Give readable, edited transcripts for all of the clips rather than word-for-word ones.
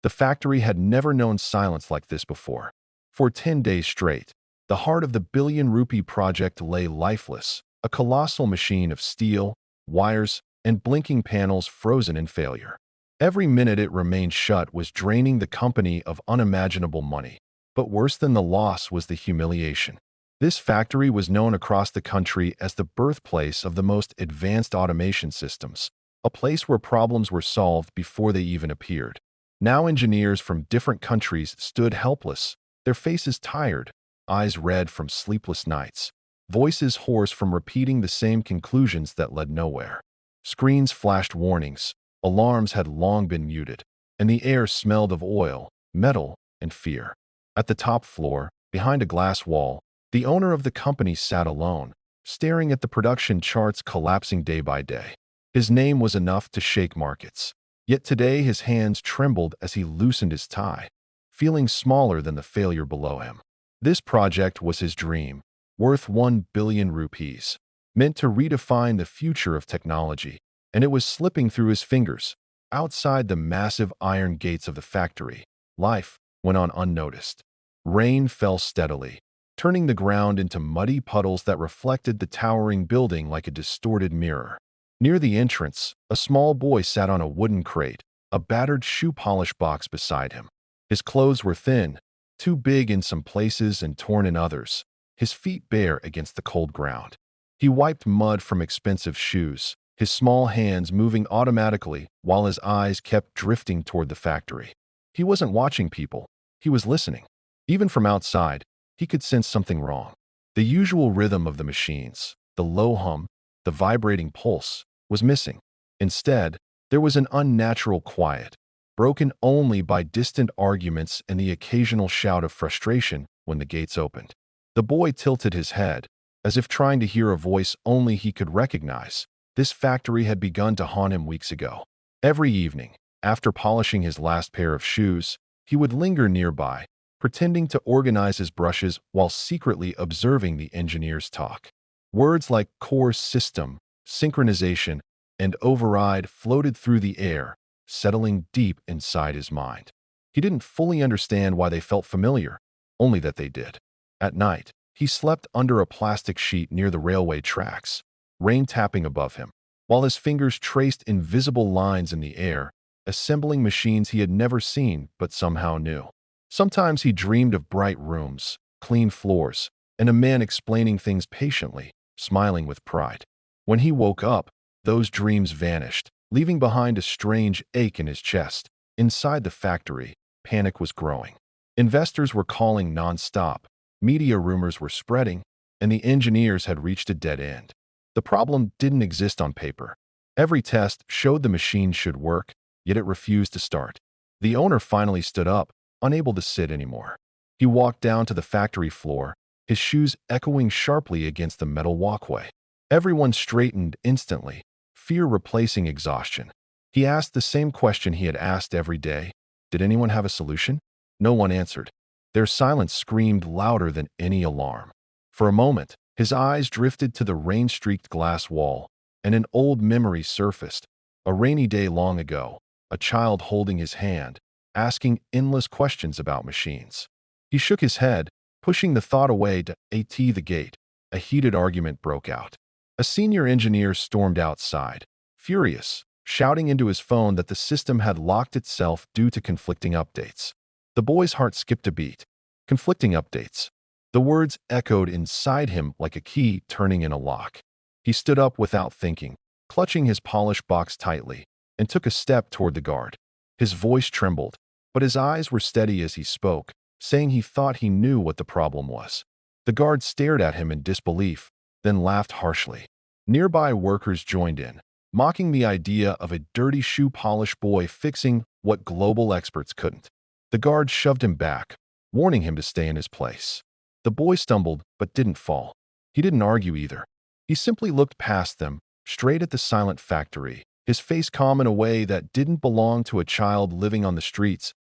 The factory had never known silence like this before. For 10 days straight, the heart of the billion-rupee project lay lifeless, a colossal machine of steel, wires, and blinking panels frozen in failure. Every minute it remained shut was draining the company of unimaginable money. But worse than the loss was the humiliation. This factory was known across the country as the birthplace of the most advanced automation systems, a place where problems were solved before they even appeared. Now engineers from different countries stood helpless, their faces tired, eyes red from sleepless nights, voices hoarse from repeating the same conclusions that led nowhere. Screens flashed warnings, alarms had long been muted, and the air smelled of oil, metal, and fear. At the top floor, behind a glass wall, the owner of the company sat alone, staring at the production charts collapsing day by day. His name was enough to shake markets. Yet today his hands trembled as he loosened his tie, feeling smaller than the failure below him. This project was his dream, worth 1 billion rupees, meant to redefine the future of technology, and it was slipping through his fingers. Outside the massive iron gates of the factory, life went on unnoticed. Rain fell steadily, turning the ground into muddy puddles that reflected the towering building like a distorted mirror. Near the entrance, a small boy sat on a wooden crate, a battered shoe polish box beside him. His clothes were thin, too big in some places and torn in others, his feet bare against the cold ground. He wiped mud from expensive shoes, his small hands moving automatically while his eyes kept drifting toward the factory. He wasn't watching people, he was listening. Even from outside, he could sense something wrong. The usual rhythm of the machines, the low hum, the vibrating pulse, was missing. Instead, there was an unnatural quiet, broken only by distant arguments and the occasional shout of frustration when the gates opened. The boy tilted his head, as if trying to hear a voice only he could recognize. This factory had begun to haunt him weeks ago. Every evening, after polishing his last pair of shoes, he would linger nearby, pretending to organize his brushes while secretly observing the engineers talk. Words like core system, synchronization, and override floated through the air, settling deep inside his mind. He didn't fully understand why they felt familiar, only that they did. At night, he slept under a plastic sheet near the railway tracks, rain tapping above him, while his fingers traced invisible lines in the air, assembling machines he had never seen but somehow knew. Sometimes he dreamed of bright rooms, clean floors, and a man explaining things patiently, smiling with pride. When he woke up, those dreams vanished, leaving behind a strange ache in his chest. Inside the factory, panic was growing. Investors were calling non-stop, media rumors were spreading, and the engineers had reached a dead end. The problem didn't exist on paper. Every test showed the machine should work, yet it refused to start. The owner finally stood up, unable to sit anymore. He walked down to the factory floor, his shoes echoing sharply against the metal walkway. Everyone straightened instantly, fear replacing exhaustion. He asked the same question he had asked every day. Did anyone have a solution? No one answered. Their silence screamed louder than any alarm. For a moment, his eyes drifted to the rain-streaked glass wall, and an old memory surfaced. A rainy day long ago, a child holding his hand, asking endless questions about machines. He shook his head, pushing the thought away to the gate. A heated argument broke out. A senior engineer stormed outside, furious, shouting into his phone that the system had locked itself due to conflicting updates. The boy's heart skipped a beat. Conflicting updates. The words echoed inside him like a key turning in a lock. He stood up without thinking, clutching his polish box tightly, and took a step toward the guard. His voice trembled, but his eyes were steady as he spoke, saying he thought he knew what the problem was. The guard stared at him in disbelief, then laughed harshly. Nearby workers joined in, mocking the idea of a dirty shoe polish boy fixing what global experts couldn't. The guard shoved him back, warning him to stay in his place. The boy stumbled but didn't fall. He didn't argue either. He simply looked past them, straight at the silent factory, his face calm in a way that didn't belong to a child living on the streets.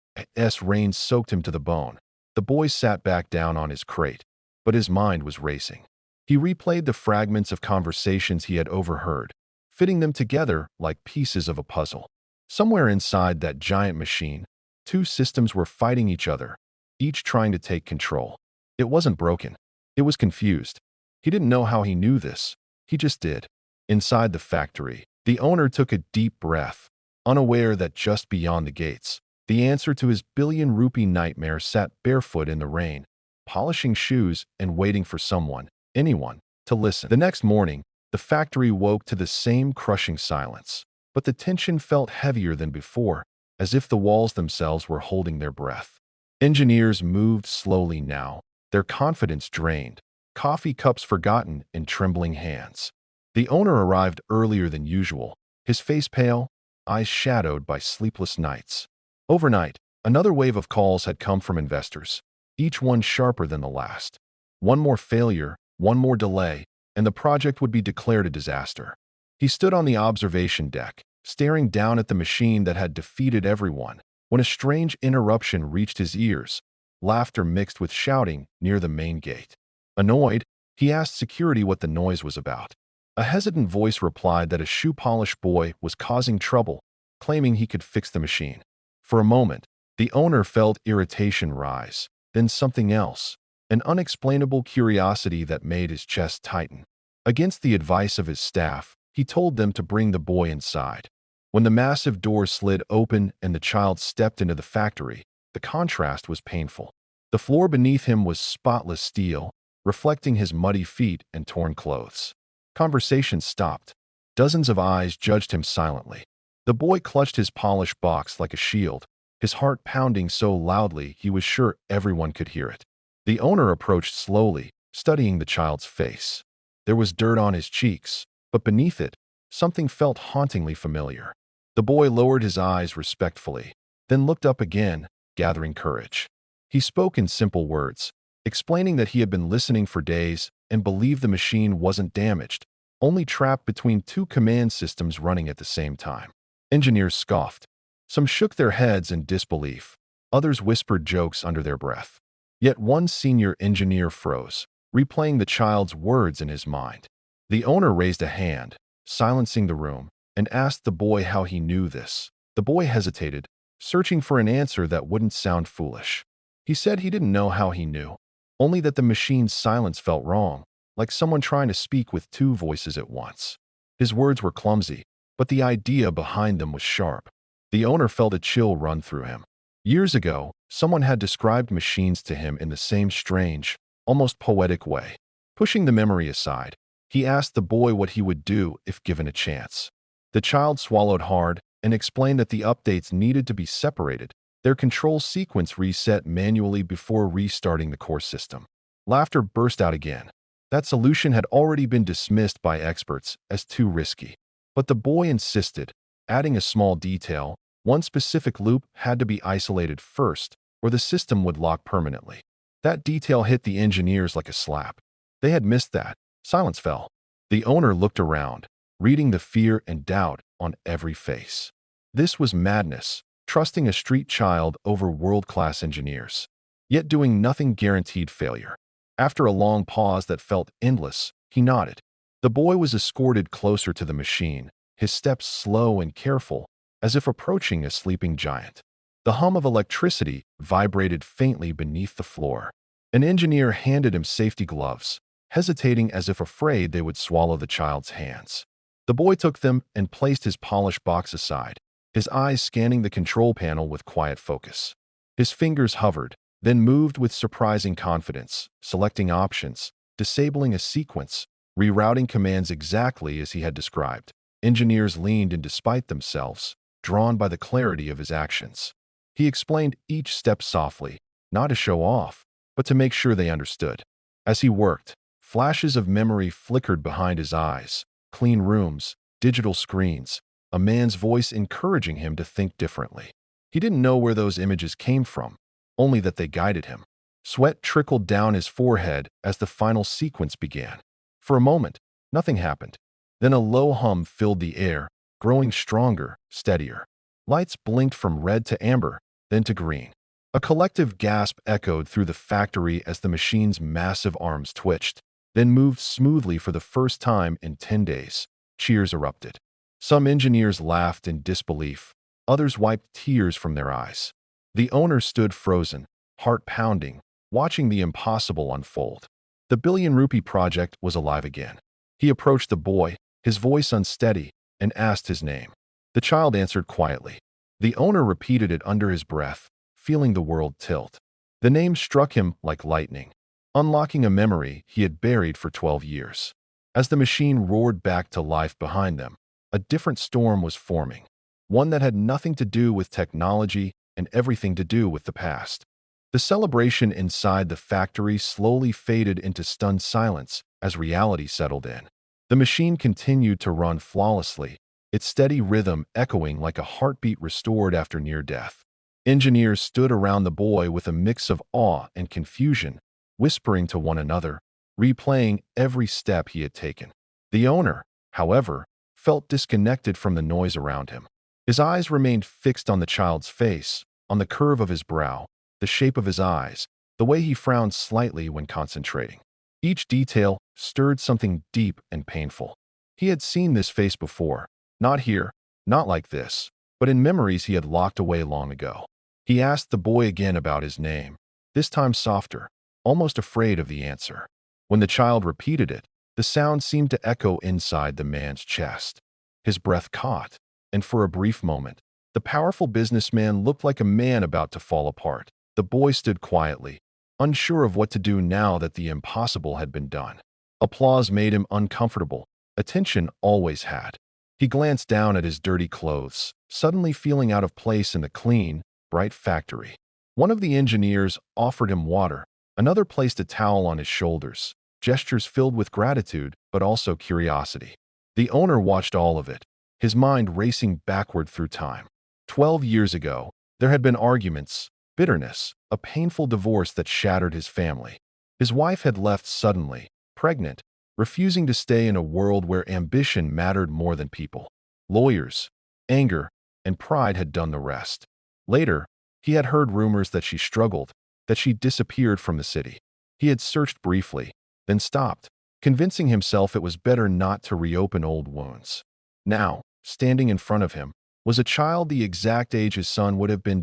Rain soaked him to the bone. The boy sat back down on his crate, but his mind was racing. He replayed the fragments of conversations he had overheard, fitting them together like pieces of a puzzle. Somewhere inside that giant machine, Two systems were fighting each other, each trying to take control. It wasn't broken. It was confused. He didn't know how he knew this. He just did. Inside the factory, the owner took a deep breath, unaware that just beyond the gates, the answer to his billion-rupee nightmare sat barefoot in the rain, polishing shoes and waiting for someone, anyone, to listen. The next morning, the factory woke to the same crushing silence, but the tension felt heavier than before, as if the walls themselves were holding their breath. Engineers moved slowly now, their confidence drained, coffee cups forgotten in trembling hands. The owner arrived earlier than usual, his face pale, eyes shadowed by sleepless nights. Overnight, another wave of calls had come from investors, each one sharper than the last. One more failure, one more delay, and the project would be declared a disaster. He stood on the observation deck, staring down at the machine that had defeated everyone, when a strange interruption reached his ears, laughter mixed with shouting near the main gate. Annoyed, he asked security what the noise was about. A hesitant voice replied that a shoe-polish boy was causing trouble, claiming he could fix the machine. For a moment, the owner felt irritation rise, then something else, an unexplainable curiosity that made his chest tighten. Against the advice of his staff, he told them to bring the boy inside. When the massive doors slid open and the child stepped into the factory, the contrast was painful. The floor beneath him was spotless steel, reflecting his muddy feet and torn clothes. Conversation stopped. Dozens of eyes judged him silently. The boy clutched his polished box like a shield, his heart pounding so loudly he was sure everyone could hear it. The owner approached slowly, studying the child's face. There was dirt on his cheeks, but beneath it, something felt hauntingly familiar. The boy lowered his eyes respectfully, then looked up again, gathering courage. He spoke in simple words, explaining that he had been listening for days and believed the machine wasn't damaged, only trapped between two command systems running at the same time. Engineers scoffed. Some shook their heads in disbelief. Others whispered jokes under their breath. Yet one senior engineer froze, replaying the child's words in his mind. The owner raised a hand, silencing the room, and asked the boy how he knew this. The boy hesitated, searching for an answer that wouldn't sound foolish. He said he didn't know how he knew, only that the machine's silence felt wrong, like someone trying to speak with two voices at once. His words were clumsy, but the idea behind them was sharp. The owner felt a chill run through him. Years ago, someone had described machines to him in the same strange, almost poetic way. Pushing the memory aside, he asked the boy what he would do if given a chance. The child swallowed hard and explained that the updates needed to be separated, their control sequence reset manually before restarting the core system. Laughter burst out again. That solution had already been dismissed by experts as too risky. But the boy insisted, adding a small detail: one specific loop had to be isolated first, or the system would lock permanently. That detail hit the engineers like a slap. They had missed that. Silence fell. The owner looked around, reading the fear and doubt on every face. This was madness, trusting a street child over world-class engineers, yet doing nothing guaranteed failure. After a long pause that felt endless, he nodded. The boy was escorted closer to the machine, his steps slow and careful, as if approaching a sleeping giant. The hum of electricity vibrated faintly beneath the floor. An engineer handed him safety gloves, hesitating as if afraid they would swallow the child's hands. The boy took them and placed his polished box aside, his eyes scanning the control panel with quiet focus. His fingers hovered, then moved with surprising confidence, selecting options, disabling a sequence, rerouting commands exactly as he had described. Engineers leaned in despite themselves, drawn by the clarity of his actions. He explained each step softly, not to show off, but to make sure they understood. As he worked, flashes of memory flickered behind his eyes: clean rooms, digital screens, a man's voice encouraging him to think differently. He didn't know where those images came from, only that they guided him. Sweat trickled down his forehead as the final sequence began. For a moment, nothing happened. Then a low hum filled the air, growing stronger, steadier. Lights blinked from red to amber, then to green. A collective gasp echoed through the factory as the machine's massive arms twitched, then moved smoothly for the first time in 10 days. Cheers erupted. Some engineers laughed in disbelief. Others wiped tears from their eyes. The owner stood frozen, heart pounding, watching the impossible unfold. The billion-rupee project was alive again. He approached the boy, his voice unsteady, and asked his name. The child answered quietly. The owner repeated it under his breath, feeling the world tilt. The name struck him like lightning, unlocking a memory he had buried for 12 years. As the machine roared back to life behind them, a different storm was forming, one that had nothing to do with technology and everything to do with the past. The celebration inside the factory slowly faded into stunned silence as reality settled in. The machine continued to run flawlessly, its steady rhythm echoing like a heartbeat restored after near death. Engineers stood around the boy with a mix of awe and confusion, whispering to one another, replaying every step he had taken. The owner, however, felt disconnected from the noise around him. His eyes remained fixed on the child's face, on the curve of his brow, the shape of his eyes, the way he frowned slightly when concentrating. Each detail stirred something deep and painful. He had seen this face before, not here, not like this, but in memories he had locked away long ago. He asked the boy again about his name, this time softer, almost afraid of the answer. When the child repeated it, the sound seemed to echo inside the man's chest. His breath caught, and for a brief moment, the powerful businessman looked like a man about to fall apart. The boy stood quietly, unsure of what to do now that the impossible had been done. Applause made him uncomfortable. Attention always had. He glanced down at his dirty clothes, suddenly feeling out of place in the clean, bright factory. One of the engineers offered him water. Another placed a towel on his shoulders, gestures filled with gratitude but also curiosity. The owner watched all of it, his mind racing backward through time. 12 years ago, there had been arguments, bitterness, a painful divorce that shattered his family. His wife had left suddenly, pregnant, refusing to stay in a world where ambition mattered more than people. Lawyers, anger, and pride had done the rest. Later, he had heard rumors that she struggled, that she disappeared from the city. He had searched briefly, then stopped, convincing himself it was better not to reopen old wounds. Now, standing in front of him, was a child the exact age his son would have been.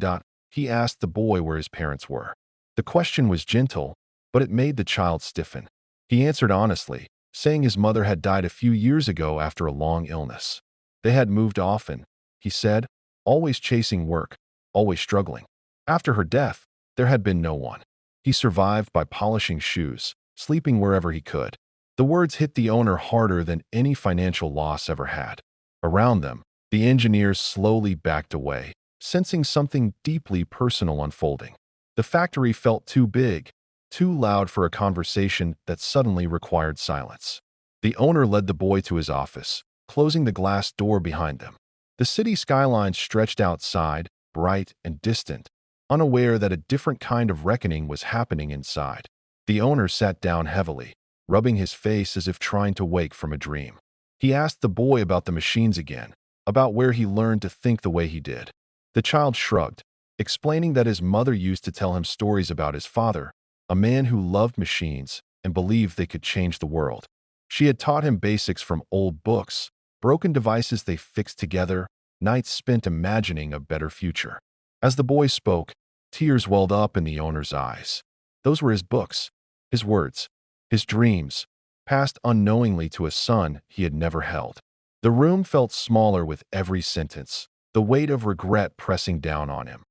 He asked the boy where his parents were. The question was gentle, but it made the child stiffen. He answered honestly, saying his mother had died a few years ago after a long illness. They had moved often, he said, always chasing work, always struggling. After her death, there had been no one. He survived by polishing shoes, sleeping wherever he could. The words hit the owner harder than any financial loss ever had. Around them, the engineers slowly backed away, sensing something deeply personal unfolding. The factory felt too big, too loud for a conversation that suddenly required silence. The owner led the boy to his office, closing the glass door behind them. The city skyline stretched outside, bright and distant, unaware that a different kind of reckoning was happening inside. The owner sat down heavily, rubbing his face as if trying to wake from a dream. He asked the boy about the machines again, about where he learned to think the way he did. The child shrugged, explaining that his mother used to tell him stories about his father, a man who loved machines and believed they could change the world. She had taught him basics from old books, broken devices they fixed together, nights spent imagining a better future. As the boy spoke, tears welled up in the owner's eyes. Those were his books, his words, his dreams, passed unknowingly to a son he had never held. The room felt smaller with every sentence, the weight of regret pressing down on him.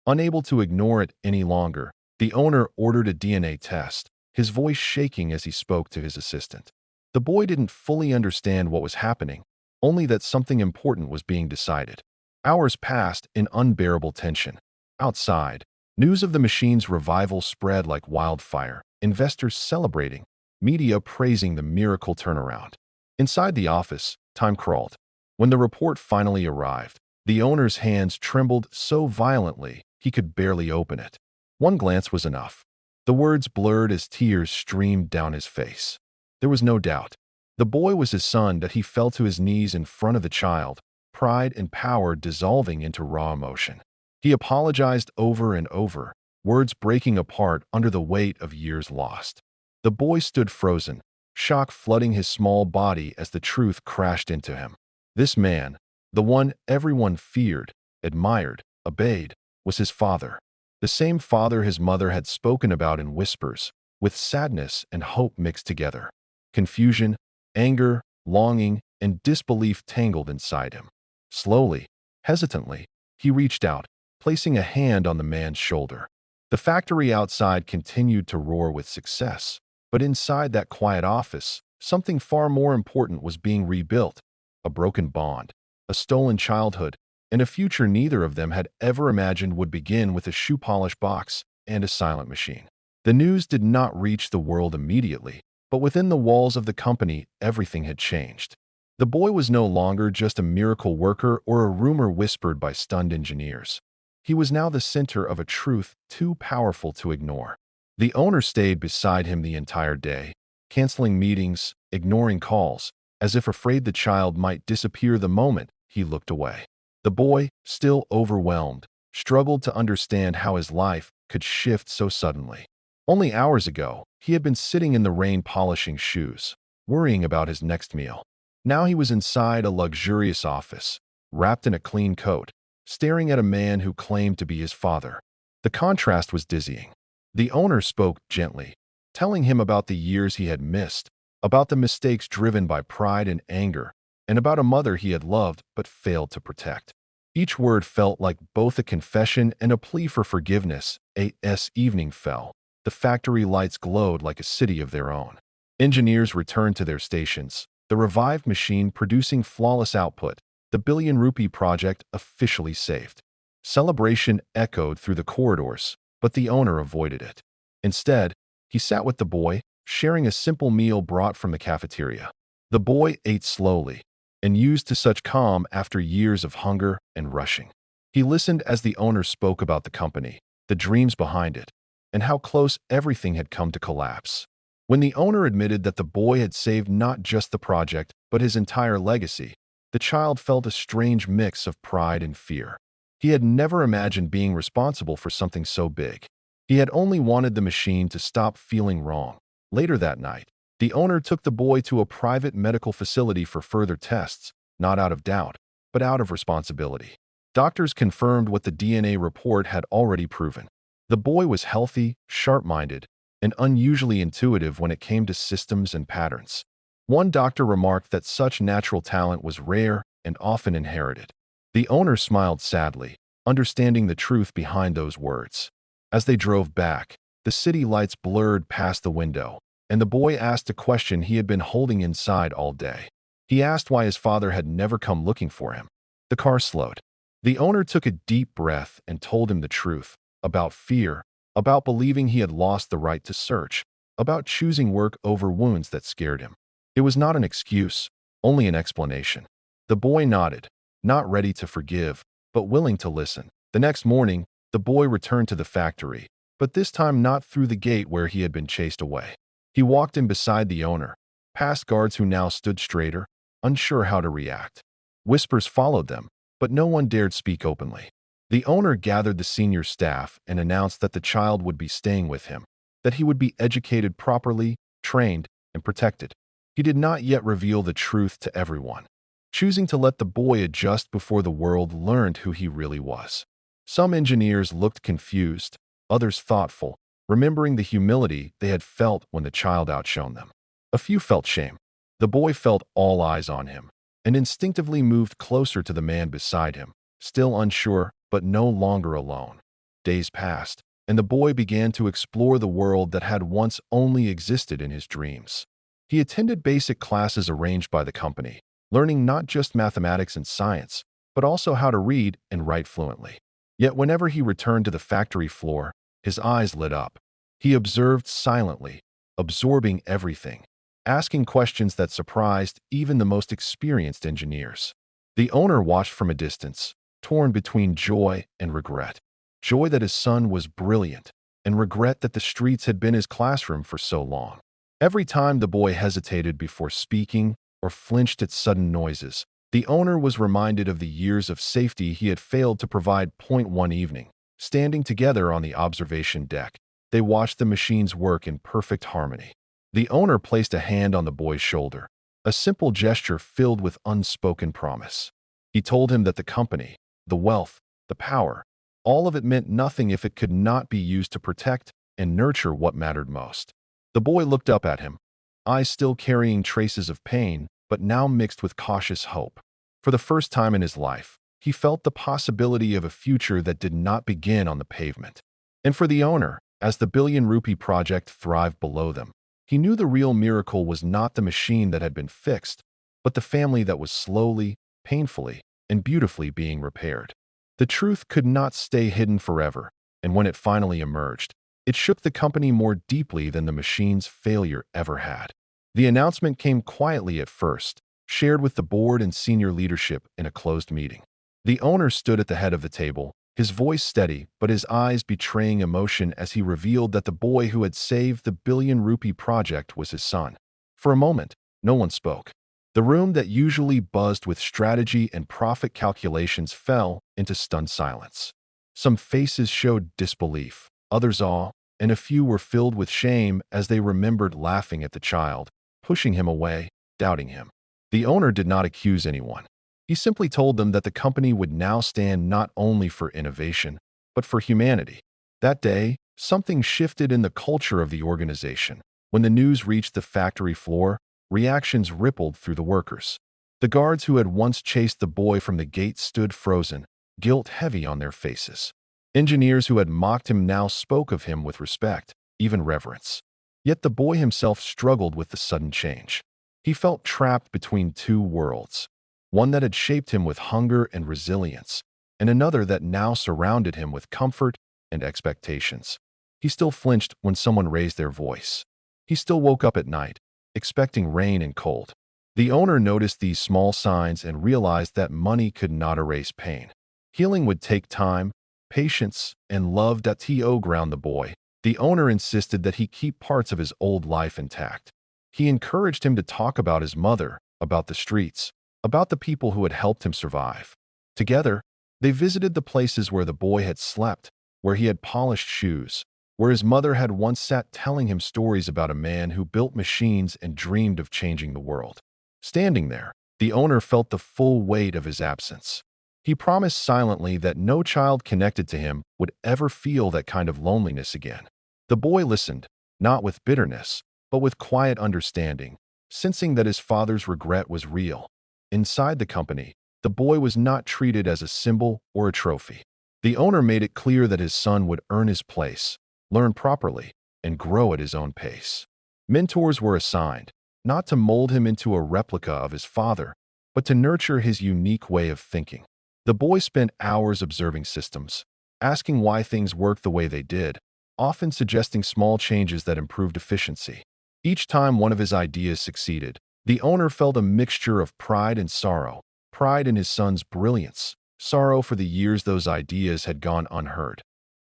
Unable to ignore it any longer, the owner ordered a DNA test, his voice shaking as he spoke to his assistant. The boy didn't fully understand what was happening, only that something important was being decided. Hours passed in unbearable tension. Outside, news of the machine's revival spread like wildfire, investors celebrating, media praising the miracle turnaround. Inside the office, time crawled. When the report finally arrived, the owner's hands trembled so violently he could barely open it. One glance was enough. The words blurred as tears streamed down his face. There was no doubt. The boy was his son that he fell to his knees in front of the child, pride and power dissolving into raw emotion. He apologized over and over, words breaking apart under the weight of years lost. The boy stood frozen, shock flooding his small body as the truth crashed into him. This man, the one everyone feared, admired, obeyed, was his father. The same father his mother had spoken about in whispers, with sadness and hope mixed together. Confusion, anger, longing, and disbelief tangled inside him. Slowly, hesitantly, he reached out, placing a hand on the man's shoulder. The factory outside continued to roar with success, but inside that quiet office, something far more important was being rebuilt: a broken bond, a stolen childhood, and a future neither of them had ever imagined would begin with a shoe polish box and a silent machine. The news did not reach the world immediately, but within the walls of the company, everything had changed. The boy was no longer just a miracle worker or a rumor whispered by stunned engineers. He was now the center of a truth too powerful to ignore. The owner stayed beside him the entire day, canceling meetings, ignoring calls, as if afraid the child might disappear the moment he looked away. The boy, still overwhelmed, struggled to understand how his life could shift so suddenly. Only hours ago, he had been sitting in the rain polishing shoes, worrying about his next meal. Now he was inside a luxurious office, wrapped in a clean coat, staring at a man who claimed to be his father. The contrast was dizzying. The owner spoke gently, telling him about the years he had missed, about the mistakes driven by pride and anger, and about a mother he had loved but failed to protect. Each word felt like both a confession and a plea for forgiveness. As evening fell, the factory lights glowed like a city of their own. Engineers returned to their stations, the revived machine producing flawless output, the billion-rupee project officially saved. Celebration echoed through the corridors, but the owner avoided it. Instead, he sat with the boy, sharing a simple meal brought from the cafeteria. The boy ate slowly, and used to such calm after years of hunger and rushing. He listened as the owner spoke about the company, the dreams behind it, and how close everything had come to collapse. When the owner admitted that the boy had saved not just the project, but his entire legacy, the child felt a strange mix of pride and fear. He had never imagined being responsible for something so big. He had only wanted the machine to stop feeling wrong. Later that night, the owner took the boy to a private medical facility for further tests, not out of doubt, but out of responsibility. Doctors confirmed what the DNA report had already proven. The boy was healthy, sharp-minded, and unusually intuitive when it came to systems and patterns. One doctor remarked that such natural talent was rare and often inherited. The owner smiled sadly, understanding the truth behind those words. As they drove back, the city lights blurred past the window, and the boy asked a question he had been holding inside all day. He asked why his father had never come looking for him. The car slowed. The owner took a deep breath and told him the truth about fear, about believing he had lost the right to search, about choosing work over wounds that scared him. It was not an excuse, only an explanation. The boy nodded, not ready to forgive, but willing to listen. The next morning, the boy returned to the factory, but this time not through the gate where he had been chased away. He walked in beside the owner, past guards who now stood straighter, unsure how to react. Whispers followed them, but no one dared speak openly. The owner gathered the senior staff and announced that the child would be staying with him, that he would be educated properly, trained, and protected. He did not yet reveal the truth to everyone, choosing to let the boy adjust before the world learned who he really was. Some engineers looked confused, others thoughtful, remembering the humility they had felt when the child outshone them. A few felt shame. The boy felt all eyes on him, and instinctively moved closer to the man beside him, still unsure, but no longer alone. Days passed, and the boy began to explore the world that had once only existed in his dreams. He attended basic classes arranged by the company, learning not just mathematics and science, but also how to read and write fluently. Yet whenever he returned to the factory floor, his eyes lit up. He observed silently, absorbing everything, asking questions that surprised even the most experienced engineers. The owner watched from a distance, torn between joy and regret. Joy that his son was brilliant, and regret that the streets had been his classroom for so long. Every time the boy hesitated before speaking or flinched at sudden noises, the owner was reminded of the years of safety he had failed to provide. One evening, standing together on the observation deck, they watched the machines work in perfect harmony. The owner placed a hand on the boy's shoulder, a simple gesture filled with unspoken promise. He told him that the company, the wealth, the power, All of it meant nothing if it could not be used to protect and nurture what mattered most. The boy looked up at him, eyes still carrying traces of pain, but now mixed with cautious hope. For the first time in his life, he felt the possibility of a future that did not begin on the pavement. And for the owner, as the billion-rupee project thrived below them, he knew the real miracle was not the machine that had been fixed, but the family that was slowly, painfully, and beautifully being repaired. The truth could not stay hidden forever, and when it finally emerged, it shook the company more deeply than the machine's failure ever had. The announcement came quietly at first, shared with the board and senior leadership in a closed meeting. The owner stood at the head of the table, his voice steady but his eyes betraying emotion as he revealed that the boy who had saved the billion-rupee project was his son. For a moment, no one spoke. The room that usually buzzed with strategy and profit calculations fell into stunned silence. Some faces showed disbelief, others awe, and a few were filled with shame as they remembered laughing at the child, pushing him away, doubting him. The owner did not accuse anyone. He simply told them that the company would now stand not only for innovation, but for humanity. That day, something shifted in the culture of the organization. When the news reached the factory floor, reactions rippled through the workers. The guards who had once chased the boy from the gate stood frozen, guilt heavy on their faces. Engineers who had mocked him now spoke of him with respect, even reverence. Yet the boy himself struggled with the sudden change. He felt trapped between two worlds, one that had shaped him with hunger and resilience, and another that now surrounded him with comfort and expectations. He still flinched when someone raised their voice. He still woke up at night, expecting rain and cold. The owner noticed these small signs and realized that money could not erase pain. Healing would take time, patience, and love. To ground the boy, the owner insisted that he keep parts of his old life intact. He encouraged him to talk about his mother, about the streets, about the people who had helped him survive. Together, they visited the places where the boy had slept, where he had polished shoes, where his mother had once sat telling him stories about a man who built machines and dreamed of changing the world. Standing there, the owner felt the full weight of his absence. He promised silently that no child connected to him would ever feel that kind of loneliness again. The boy listened, not with bitterness, but with quiet understanding, sensing that his father's regret was real. Inside the company, the boy was not treated as a symbol or a trophy. The owner made it clear that his son would earn his place, learn properly, and grow at his own pace. Mentors were assigned, not to mold him into a replica of his father, but to nurture his unique way of thinking. The boy spent hours observing systems, asking why things worked the way they did, often suggesting small changes that improved efficiency. Each time one of his ideas succeeded, the owner felt a mixture of pride and sorrow, pride in his son's brilliance, sorrow for the years those ideas had gone unheard.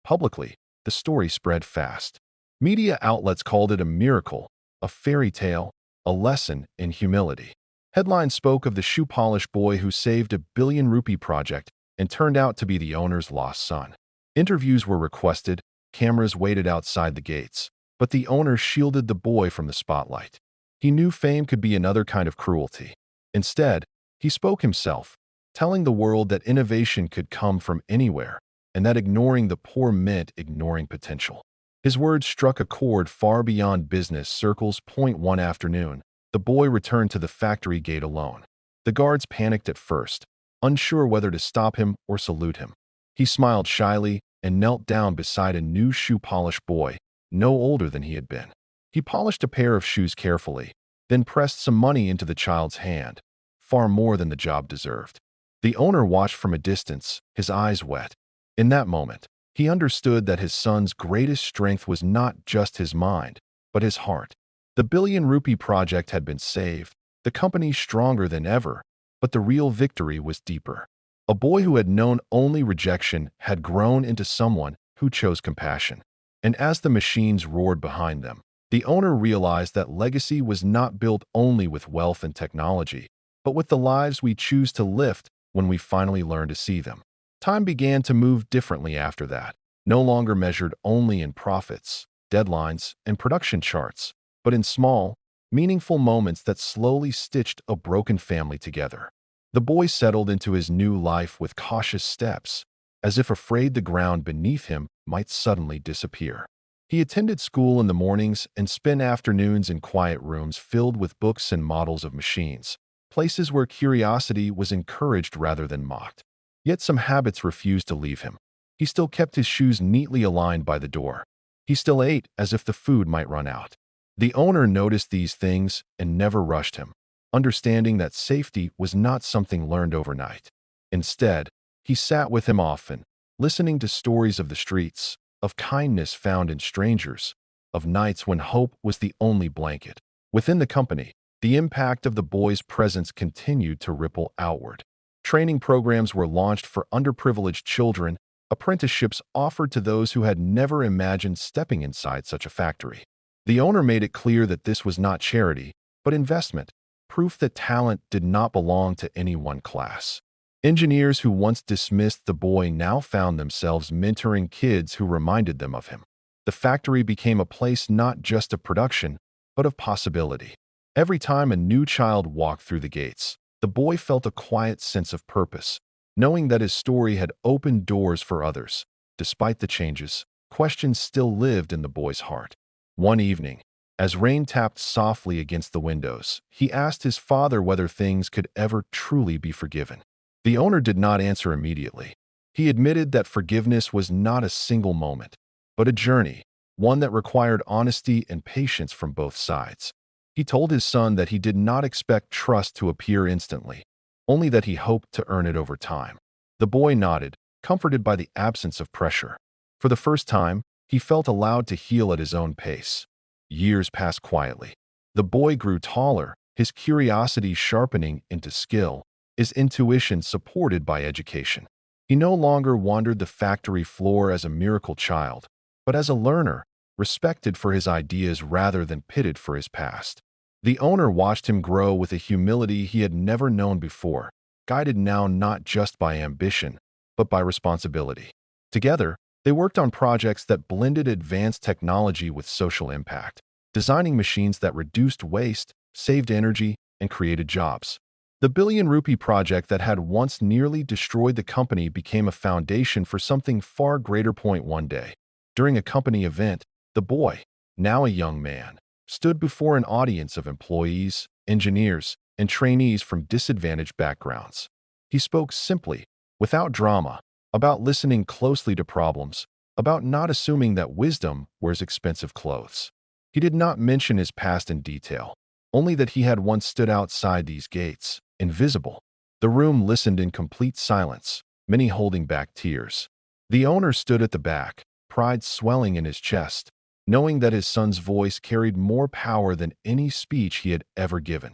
Publicly, the story spread fast. Media outlets called it a miracle, a fairy tale, a lesson in humility. Headlines spoke of the shoe polish boy who saved a billion-rupee project and turned out to be the owner's lost son. Interviews were requested, cameras waited outside the gates, but the owner shielded the boy from the spotlight. He knew fame could be another kind of cruelty. Instead, he spoke himself, telling the world that innovation could come from anywhere, and that ignoring the poor meant ignoring potential. His words struck a chord far beyond business circles. One afternoon, the boy returned to the factory gate alone. The guards panicked at first, unsure whether to stop him or salute him. He smiled shyly and knelt down beside a new shoe polish boy, no older than he had been. He polished a pair of shoes carefully, then pressed some money into the child's hand, far more than the job deserved. The owner watched from a distance, his eyes wet. In that moment, he understood that his son's greatest strength was not just his mind, but his heart. The billion-rupee project had been saved, the company stronger than ever, but the real victory was deeper. A boy who had known only rejection had grown into someone who chose compassion. And as the machines roared behind them, the owner realized that legacy was not built only with wealth and technology, but with the lives we choose to lift when we finally learn to see them. Time began to move differently after that, no longer measured only in profits, deadlines, and production charts, but in small, meaningful moments that slowly stitched a broken family together. The boy settled into his new life with cautious steps, as if afraid the ground beneath him might suddenly disappear. He attended school in the mornings and spent afternoons in quiet rooms filled with books and models of machines, places where curiosity was encouraged rather than mocked. Yet some habits refused to leave him. He still kept his shoes neatly aligned by the door. He still ate as if the food might run out. The owner noticed these things and never rushed him, understanding that safety was not something learned overnight. Instead, he sat with him often, listening to stories of the streets, of kindness found in strangers, of nights when hope was the only blanket. Within the company, the impact of the boy's presence continued to ripple outward. Training programs were launched for underprivileged children, apprenticeships offered to those who had never imagined stepping inside such a factory. The owner made it clear that this was not charity, but investment, proof that talent did not belong to any one class. Engineers who once dismissed the boy now found themselves mentoring kids who reminded them of him. The factory became a place not just of production, but of possibility. Every time a new child walked through the gates, the boy felt a quiet sense of purpose, knowing that his story had opened doors for others. Despite the changes, questions still lived in the boy's heart. One evening, as rain tapped softly against the windows, he asked his father whether things could ever truly be forgiven. The owner did not answer immediately. He admitted that forgiveness was not a single moment, but a journey, one that required honesty and patience from both sides. He told his son that he did not expect trust to appear instantly, only that he hoped to earn it over time. The boy nodded, comforted by the absence of pressure. For the first time, he felt allowed to heal at his own pace. Years passed quietly. The boy grew taller, his curiosity sharpening into skill, his intuition supported by education. He no longer wandered the factory floor as a miracle child, but as a learner, respected for his ideas rather than pitted for his past. The owner watched him grow with a humility he had never known before, guided now not just by ambition, but by responsibility. Together, they worked on projects that blended advanced technology with social impact, designing machines that reduced waste, saved energy, and created jobs. The billion-rupee project that had once nearly destroyed the company became a foundation for something far greater. One day, during a company event, the boy, now a young man, stood before an audience of employees, engineers, and trainees from disadvantaged backgrounds. He spoke simply, without drama, about listening closely to problems, about not assuming that wisdom wears expensive clothes. He did not mention his past in detail, only that he had once stood outside these gates, invisible. The room listened in complete silence, many holding back tears. The owner stood at the back, pride swelling in his chest, knowing that his son's voice carried more power than any speech he had ever given.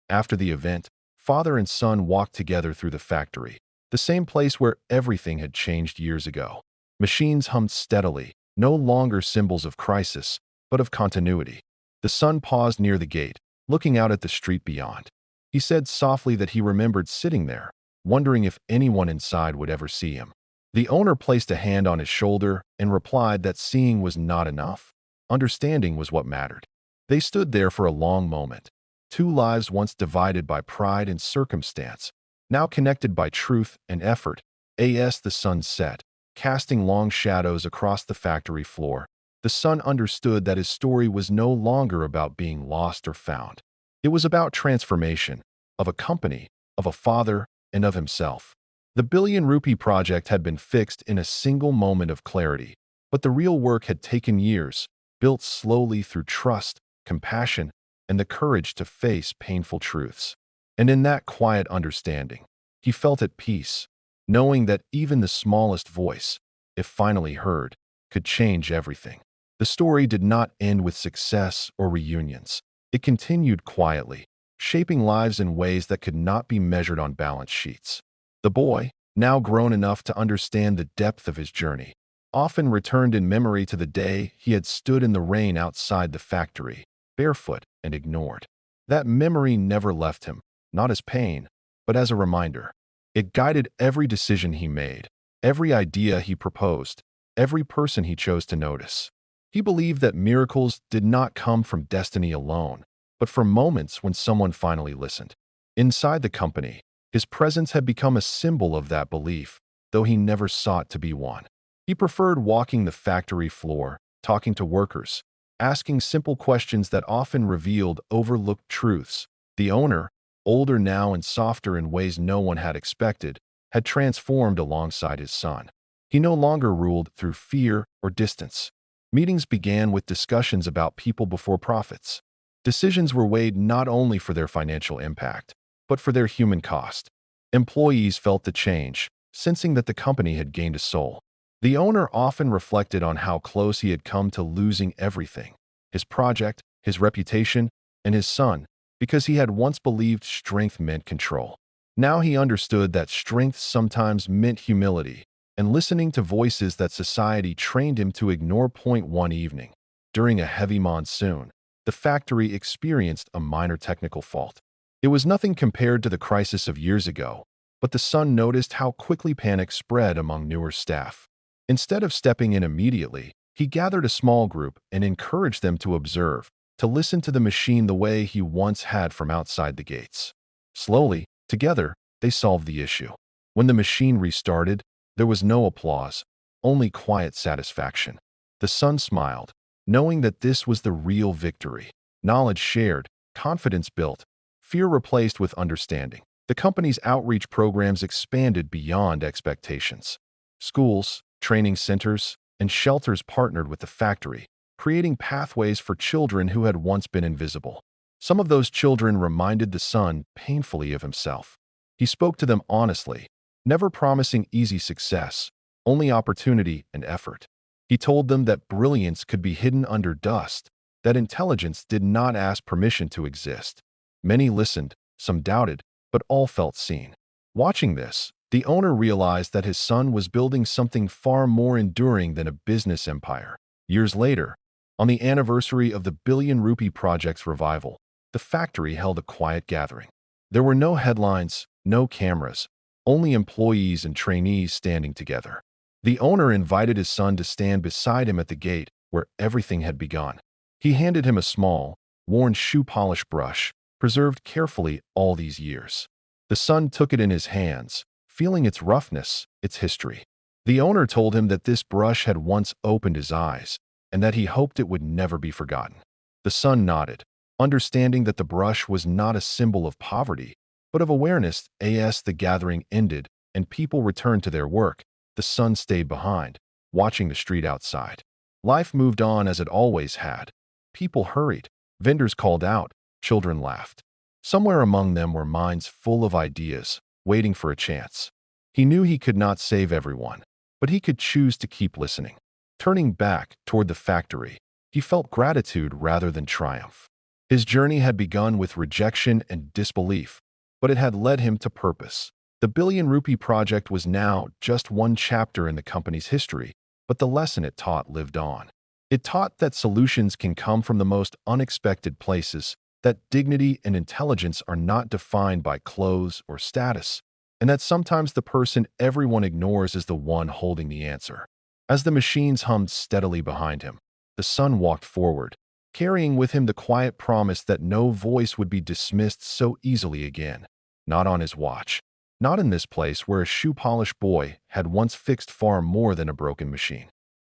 After the event, father and son walked together through the factory, the same place where everything had changed years ago. Machines hummed steadily, no longer symbols of crisis, but of continuity. The son paused near the gate, looking out at the street beyond. He said softly that he remembered sitting there, wondering if anyone inside would ever see him. The owner placed a hand on his shoulder and replied that seeing was not enough. Understanding was what mattered. They stood there for a long moment. Two lives once divided by pride and circumstance, now connected by truth and effort. As the sun set, casting long shadows across the factory floor, the son understood that his story was no longer about being lost or found. It was about transformation, of a company, of a father, and of himself. The billion-rupee project had been fixed in a single moment of clarity, but the real work had taken years, built slowly through trust, compassion, and the courage to face painful truths. And in that quiet understanding, he felt at peace, knowing that even the smallest voice, if finally heard, could change everything. The story did not end with success or reunions. It continued quietly, shaping lives in ways that could not be measured on balance sheets. The boy, now grown enough to understand the depth of his journey, often returned in memory to the day he had stood in the rain outside the factory, barefoot and ignored. That memory never left him, not as pain, but as a reminder. It guided every decision he made, every idea he proposed, every person he chose to notice. He believed that miracles did not come from destiny alone, but from moments when someone finally listened. Inside the company, his presence had become a symbol of that belief, though he never sought to be one. He preferred walking the factory floor, talking to workers, asking simple questions that often revealed overlooked truths. The owner, older now and softer in ways no one had expected, had transformed alongside his son. He no longer ruled through fear or distance. Meetings began with discussions about people before profits. Decisions were weighed not only for their financial impact, but for their human cost. Employees felt the change, sensing that the company had gained a soul. The owner often reflected on how close he had come to losing everything: his project, his reputation, and his son, because he had once believed strength meant control. Now he understood that strength sometimes meant humility, and listening to voices that society trained him to ignore. One evening, during a heavy monsoon, the factory experienced a minor technical fault. It was nothing compared to the crisis of years ago, but the son noticed how quickly panic spread among newer staff. Instead of stepping in immediately, he gathered a small group and encouraged them to observe, to listen to the machine the way he once had from outside the gates. Slowly, together, they solved the issue. When the machine restarted, there was no applause, only quiet satisfaction. The son smiled, knowing that this was the real victory. Knowledge shared, confidence built, fear replaced with understanding. The company's outreach programs expanded beyond expectations. Schools, training centers, and shelters partnered with the factory, creating pathways for children who had once been invisible. Some of those children reminded the son painfully of himself. He spoke to them honestly, never promising easy success, only opportunity and effort. He told them that brilliance could be hidden under dust, that intelligence did not ask permission to exist. Many listened, some doubted, but all felt seen. Watching this, the owner realized that his son was building something far more enduring than a business empire. Years later, on the anniversary of the Billion Rupee Project's revival, the factory held a quiet gathering. There were no headlines, no cameras, only employees and trainees standing together. The owner invited his son to stand beside him at the gate where everything had begun. He handed him a small, worn shoe polish brush, preserved carefully all these years. The son took it in his hands, feeling its roughness, its history. The owner told him that this brush had once opened his eyes, and that he hoped it would never be forgotten. The son nodded, understanding that the brush was not a symbol of poverty, but of awareness. As the gathering ended and people returned to their work, the son stayed behind, watching the street outside. Life moved on as it always had. People hurried, vendors called out, children laughed. Somewhere among them were minds full of ideas, waiting for a chance. He knew he could not save everyone, but he could choose to keep listening. Turning back toward the factory, he felt gratitude rather than triumph. His journey had begun with rejection and disbelief, but it had led him to purpose. The Billion Rupee Project was now just one chapter in the company's history, but the lesson it taught lived on. It taught that solutions can come from the most unexpected places, that dignity and intelligence are not defined by clothes or status, and that sometimes the person everyone ignores is the one holding the answer. As the machines hummed steadily behind him, the son walked forward, carrying with him the quiet promise that no voice would be dismissed so easily again. Not on his watch. Not in this place where a shoe polish boy had once fixed far more than a broken machine.